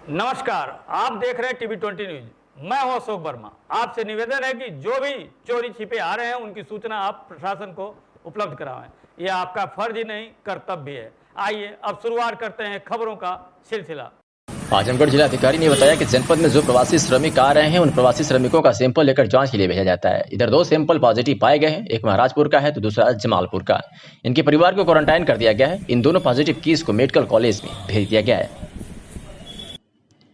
नमस्कार, आप देख रहे हैं टीवी 20 न्यूज। मैं हूं अशोक वर्मा। आपसे निवेदन है कि जो भी चोरी छिपे आ रहे हैं उनकी सूचना आप प्रशासन को उपलब्ध कराएं। यह आपका फर्ज ही नहीं कर्तव्य है। आइए अब शुरुआत करते हैं खबरों का सिलसिला। आजमगढ़ जिलाधिकारी ने बताया कि जनपद में जो प्रवासी श्रमिक आ रहे हैं उन प्रवासी श्रमिकों का सैंपल लेकर जांच के लिए भेजा जाता है। इधर 2 सैंपल पॉजिटिव पाए गए हैं, एक महाराजपुर का है तो दूसरा जमालपुर का। इनके परिवार को क्वारंटाइन कर दिया गया है। इन दोनों पॉजिटिव केस को मेडिकल कॉलेज में भेज दिया गया है।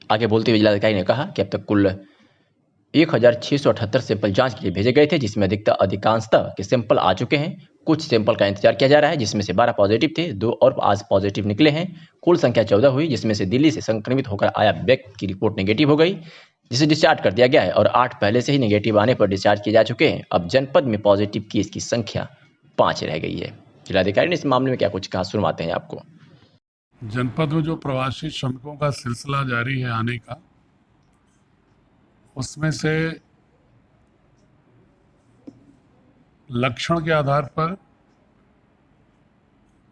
आगे बोलते हुए जिलाधिकारी ने कहा कि अब तक कुल 1678 सैंपल जांच के लिए भेजे गए थे, जिसमें अधिकांशतः के सैंपल आ चुके हैं। कुछ सैंपल का इंतजार किया जा रहा है, जिसमें से 12 पॉजिटिव थे, 2 और आज पॉजिटिव निकले हैं। कुल संख्या 14 हुई, जिसमें से दिल्ली से संक्रमित होकर आया व्यक्ति की रिपोर्ट नेगेटिव हो गई, जिसे डिस्चार्ज कर दिया गया है और 8 पहले से ही नेगेटिव आने पर डिस्चार्ज किए जा चुके हैं। अब जनपद में पॉजिटिव केस की संख्या 5 रह गई है। जिलाधिकारी ने इस मामले में क्या कुछ कहा, सुनवाते हैं आपको। जनपद में जो प्रवासी श्रमिकों का सिलसिला जारी है आने का, उसमें से लक्षण के आधार पर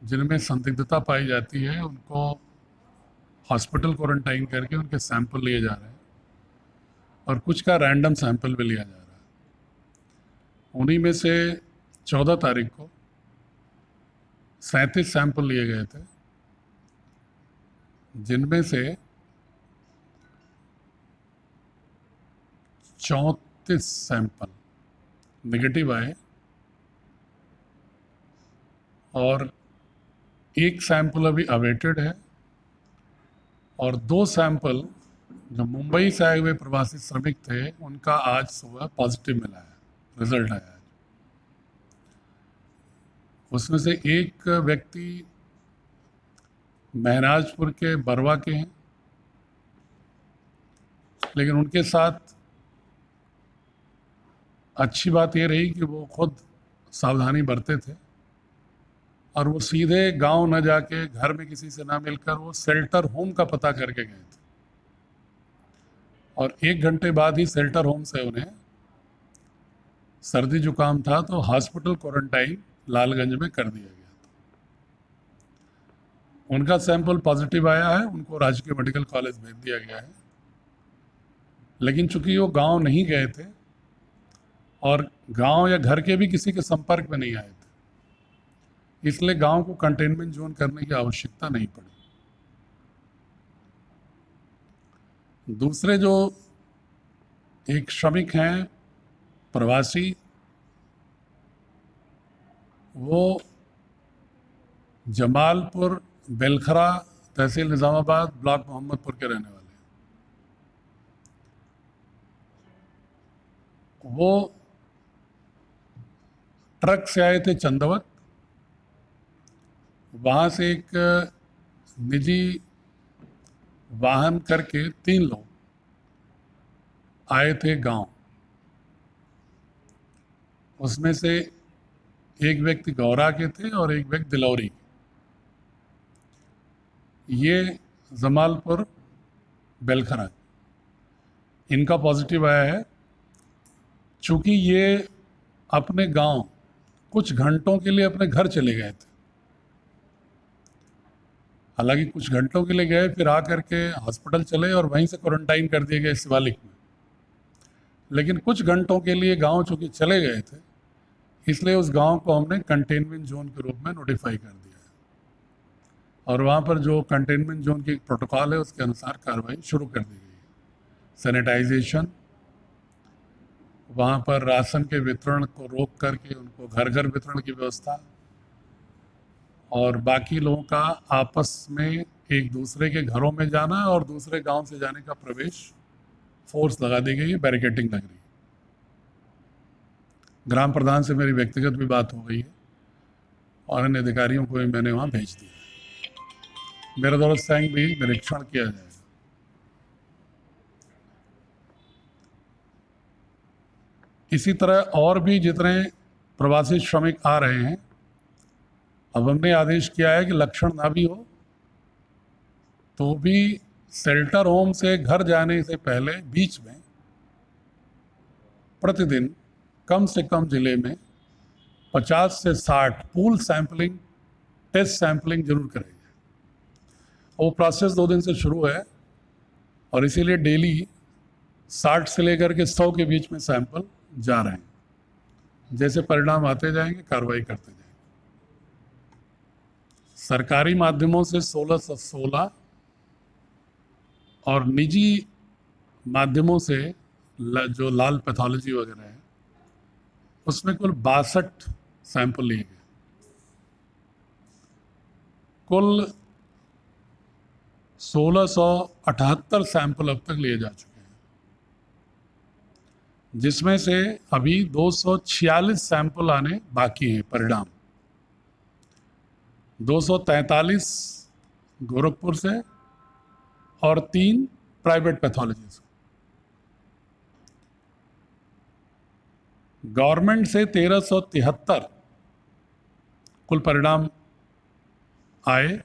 जिनमें संदिग्धता पाई जाती है उनको हॉस्पिटल क्वारंटाइन करके उनके सैंपल लिए जा रहे हैं और कुछ का रैंडम सैंपल भी लिया जा रहा है। उन्हीं में से 14 तारीख को 37 सैंपल लिए गए थे, जिनमें से 34 सैंपल नेगेटिव आए और एक सैंपल अभी अवेटेड है और 2 सैंपल जो मुंबई से आए हुए प्रवासी श्रमिक थे उनका आज सुबह पॉजिटिव मिला है, रिजल्ट आया है। उसमें से एक व्यक्ति महराजपुर के बरवा के हैं, लेकिन उनके साथ अच्छी बात ये रही कि वो खुद सावधानी बरते थे और वो सीधे गांव न जाके घर में किसी से ना मिलकर वो शेल्टर होम का पता करके गए थे और 1 घंटे बाद ही शेल्टर होम से उन्हें सर्दी जुकाम था तो हॉस्पिटल क्वारंटाइन लालगंज में कर दिया गया था। उनका सैंपल पॉजिटिव आया है, उनको राजकीय मेडिकल कॉलेज भेज दिया गया है, लेकिन चूंकि वो गांव नहीं गए थे और गांव या घर के भी किसी के संपर्क में नहीं आए थे, इसलिए गांव को कंटेनमेंट जोन करने की आवश्यकता नहीं पड़ी। दूसरे जो एक श्रमिक हैं प्रवासी, वो जमालपुर बेलखरा तहसील निज़ामाबाद ब्लॉक मोहम्मदपुर के रहने वाले हैं। वो ट्रक से आए थे चंदवत, वहाँ से एक निजी वाहन करके 3 लोग आए थे गांव। उसमें से एक व्यक्ति गौरा के थे और एक व्यक्ति दिलौरी। ये जमालपुर बेलखरा, इनका पॉजिटिव आया है। चूँकि ये अपने गांव कुछ घंटों के लिए अपने घर चले गए थे, हालांकि कुछ घंटों के लिए गए, फिर आकर के हॉस्पिटल चले और वहीं से क्वारंटाइन कर दिए गए शिवालिक में, लेकिन कुछ घंटों के लिए गांव चूँकि चले गए थे इसलिए उस गांव को हमने कंटेनमेंट जोन के रूप में नोटिफाई कर दिया है और वहाँ पर जो कंटेनमेंट जोन की प्रोटोकॉल है उसके अनुसार कार्रवाई शुरू कर दी गई है। सैनिटाइजेशन, वहाँ पर राशन के वितरण को रोक करके उनको घर घर वितरण की व्यवस्था और बाकी लोगों का आपस में एक दूसरे के घरों में जाना और दूसरे गांव से जाने का प्रवेश फोर्स लगा दी गई है, बैरिकेडिंग लग रही है। ग्राम प्रधान से मेरी व्यक्तिगत भी बात हो गई है और अन्य अधिकारियों को भी मैंने वहाँ भेज दिया। मेरे द्वारा संग भी निरीक्षण किया जाएगा। इसी तरह और भी जितने प्रवासी श्रमिक आ रहे हैं, अब हमने आदेश किया है कि लक्षण ना भी हो तो भी शेल्टर होम से घर जाने से पहले बीच में प्रतिदिन कम से कम जिले में 50 से 60 पूल सैंपलिंग, टेस्ट सैंपलिंग जरूर करेंगे। वो प्रोसेस 2 दिन से शुरू है और इसीलिए डेली 60 से लेकर के 100 के बीच में सैंपल जा रहे हैं। जैसे परिणाम आते जाएंगे कार्रवाई करते जाएंगे। सरकारी माध्यमों से 1616 और निजी माध्यमों से जो लाल पैथोलॉजी वगैरह है उसमें कुल 62 सैंपल लिए गए। कुल 1678 सैंपल अब तक लिए जा चुके हैं, जिसमें से अभी 246 सैंपल आने बाकी हैं परिणाम। 243 गोरखपुर से और 3 प्राइवेट पैथोलॉजी से। गवर्नमेंट से 1373 कुल परिणाम आए,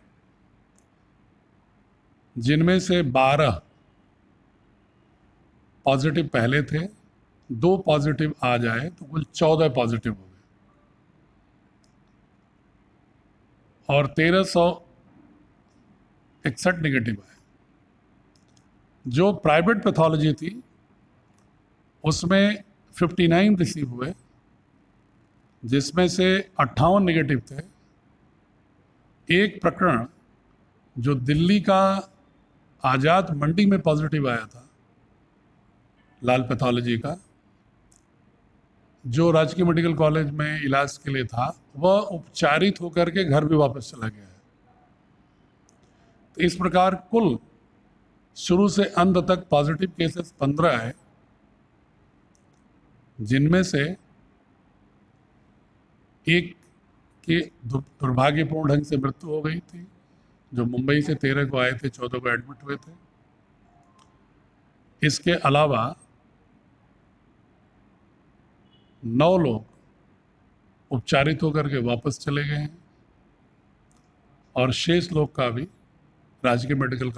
जिनमें से 12 पॉजिटिव पहले थे, 2 पॉजिटिव आज आए, तो कुल 14 पॉजिटिव हो गए और 1361 नेगेटिव आए। जो प्राइवेट पैथोलॉजी थी उसमें 59 रिसीव हुए, जिसमें से 58 नेगेटिव थे। एक प्रकरण जो दिल्ली का आज़ाद मंडी में पॉजिटिव आया था लाल पैथोलॉजी का, जो राजकीय मेडिकल कॉलेज में इलाज के लिए था, वह उपचारित होकर के घर भी वापस चला गया है। तो इस प्रकार कुल शुरू से अंत तक पॉजिटिव केसेस 15 आए, जिनमें से एक की दुर्भाग्यपूर्ण ढंग से मृत्यु हो गई थी, जो मुंबई से 13 को आए थे, 14 को एडमिट हुए थे। इसके अलावा 9 लोग उपचारित होकर के वापस चले गए हैं और शेष लोग का भी राजकीय मेडिकल